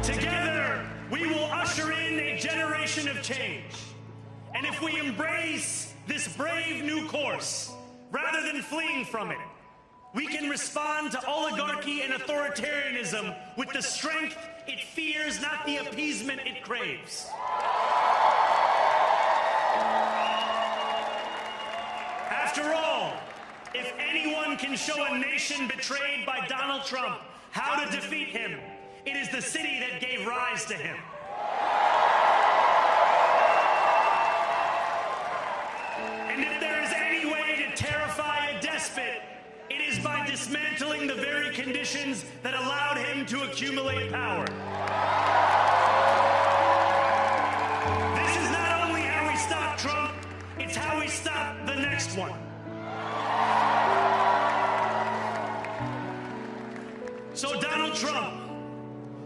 Together, we will usher in a generation of change. And if we embrace this brave new course, rather than fleeing from it, we can respond to oligarchy and authoritarianism with the strength it fears, not the appeasement it craves. After all, if anyone can show a nation betrayed by Donald Trump how to defeat him, it is the city that gave rise to him. And if there is any way to terrify a despot, it is by dismantling the very conditions that allowed him to accumulate power. This is not only how we stop Trump, it's how we stop the next one. So Donald Trump,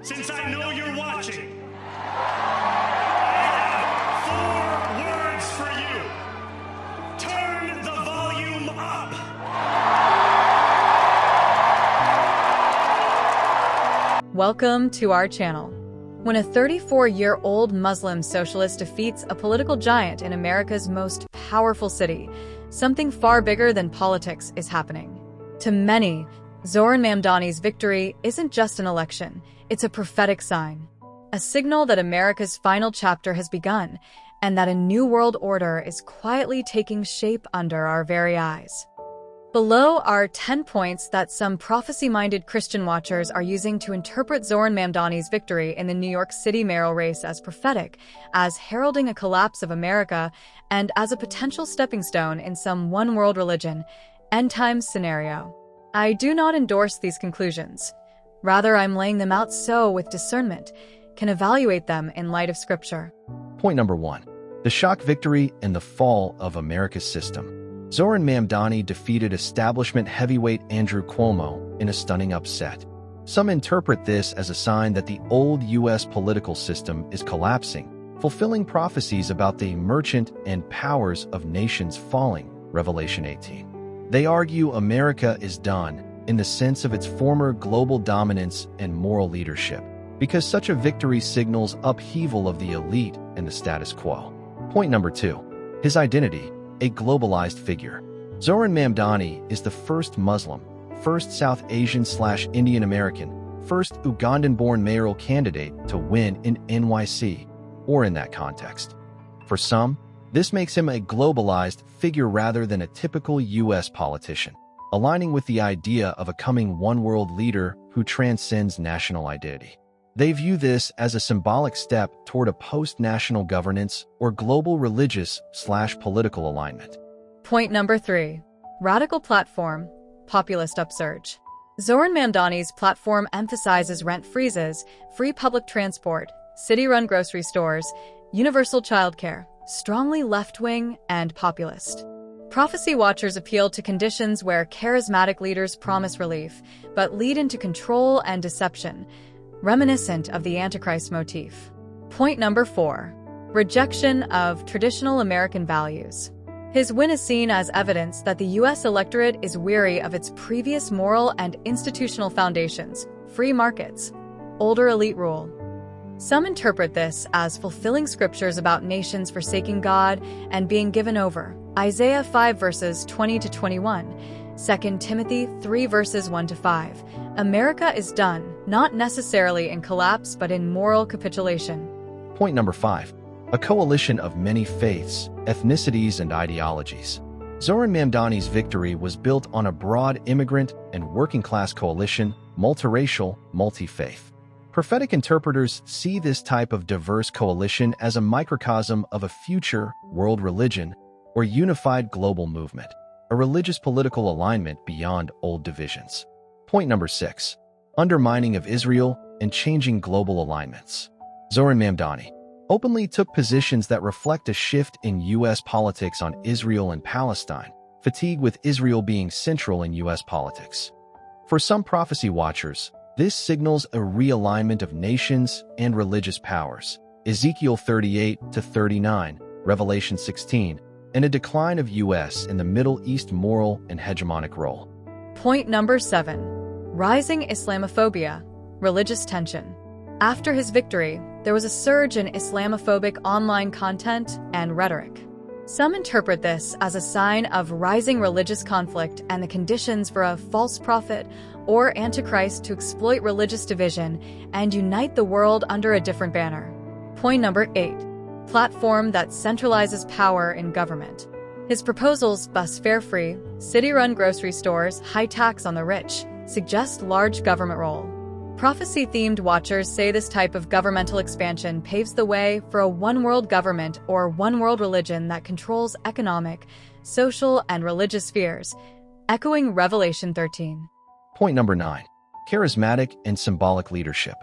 since I know you're watching, I have 4 words for you. Turn the volume up. Welcome to our channel. When a 34-year-old Muslim socialist defeats a political giant in America's most powerful city, something far bigger than politics is happening. To many, Zohran Mamdani's victory isn't just an election, it's a prophetic sign. A signal that America's final chapter has begun, and that a new world order is quietly taking shape under our very eyes. Below are 10 points that some prophecy-minded Christian watchers are using to interpret Zohran Mamdani's victory in the New York City mayoral race as prophetic, as heralding a collapse of America, and as a potential stepping stone in some one-world religion, end-times scenario. I do not endorse these conclusions. Rather, I'm laying them out so, with discernment, can evaluate them in light of Scripture. Point number 1. The shock victory and the fall of America's system. Zohran Mamdani defeated establishment heavyweight Andrew Cuomo in a stunning upset. Some interpret this as a sign that the old U.S. political system is collapsing, fulfilling prophecies about the merchant and powers of nations falling, Revelation 18. They argue America is done, in the sense of its former global dominance and moral leadership, because such a victory signals upheaval of the elite and the status quo. Point number 2. His identity, a globalized figure. Zohran Mamdani is the first Muslim, first South Asian/Indian American, first Ugandan-born mayoral candidate to win in NYC, or in that context. For some, this makes him a globalized figure rather than a typical U.S. politician, aligning with the idea of a coming one-world leader who transcends national identity. They view this as a symbolic step toward a post-national governance or global religious/political alignment. Point number 3. Radical platform, populist upsurge. Zohran Mamdani's platform emphasizes rent freezes, free public transport, city-run grocery stores, universal childcare, strongly left-wing and populist. Prophecy watchers appeal to conditions where charismatic leaders promise relief, but lead into control and deception, reminiscent of the Antichrist motif. Point number 4. Rejection of traditional American values. His win is seen as evidence that the U.S. electorate is weary of its previous moral and institutional foundations, free markets, older elite rule. Some interpret this as fulfilling scriptures about nations forsaking God and being given over. Isaiah 5 verses 20-21. 2 Timothy 3 verses 1-5. America is done, not necessarily in collapse but in moral capitulation. Point number 5. A coalition of many faiths, ethnicities, and ideologies. Zohran Mamdani's victory was built on a broad immigrant and working-class coalition, multiracial, multi-faith. Prophetic interpreters see this type of diverse coalition as a microcosm of a future world religion or unified global movement, a religious political alignment beyond old divisions. Point number 6. Undermining of Israel and changing global alignments. Zohran Mamdani openly took positions that reflect a shift in U.S. politics on Israel and Palestine, fatigue with Israel being central in U.S. politics. For some prophecy watchers, this signals a realignment of nations and religious powers, Ezekiel 38-39, Revelation 16, and a decline of U.S. in the Middle East moral and hegemonic role. Point number 7. Rising Islamophobia, religious tension. After his victory, there was a surge in Islamophobic online content and rhetoric. Some interpret this as a sign of rising religious conflict and the conditions for a false prophet or antichrist to exploit religious division and unite the world under a different banner. Point number 8. Platform that centralizes power in government. His proposals, bus fare-free, city-run grocery stores, high tax on the rich, suggest large government role. Prophecy-themed watchers say this type of governmental expansion paves the way for a one-world government or one-world religion that controls economic, social, and religious spheres, echoing Revelation 13. Point number 9. Charismatic and symbolic leadership.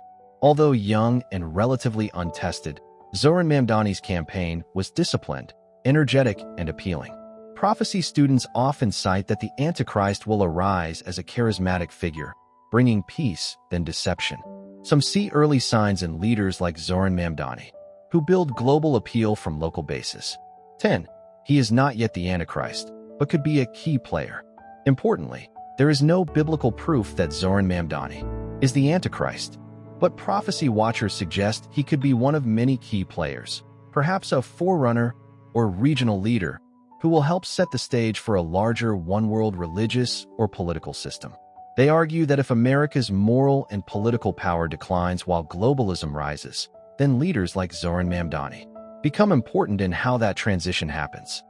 Although young and relatively untested, Zohran Mamdani's campaign was disciplined, energetic, and appealing. Prophecy students often cite that the Antichrist will arise as a charismatic figure, bringing peace then deception. Some see early signs in leaders like Zohran Mamdani, who build global appeal from local bases. 10. He is not yet the Antichrist, but could be a key player. Importantly, there is no biblical proof that Zohran Mamdani is the Antichrist, but prophecy watchers suggest he could be one of many key players, perhaps a forerunner or regional leader who will help set the stage for a larger one-world religious or political system. They argue that if America's moral and political power declines while globalism rises, then leaders like Zohran Mamdani become important in how that transition happens.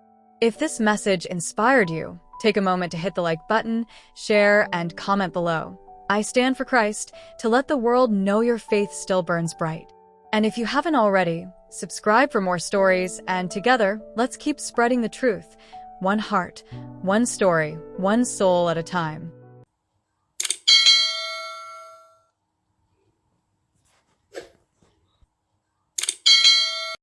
If this message inspired you, take a moment to hit the like button, share, and comment below. I stand for Christ, to let the world know your faith still burns bright. And if you haven't already, subscribe for more stories, and together, let's keep spreading the truth. One heart, one story, one soul at a time.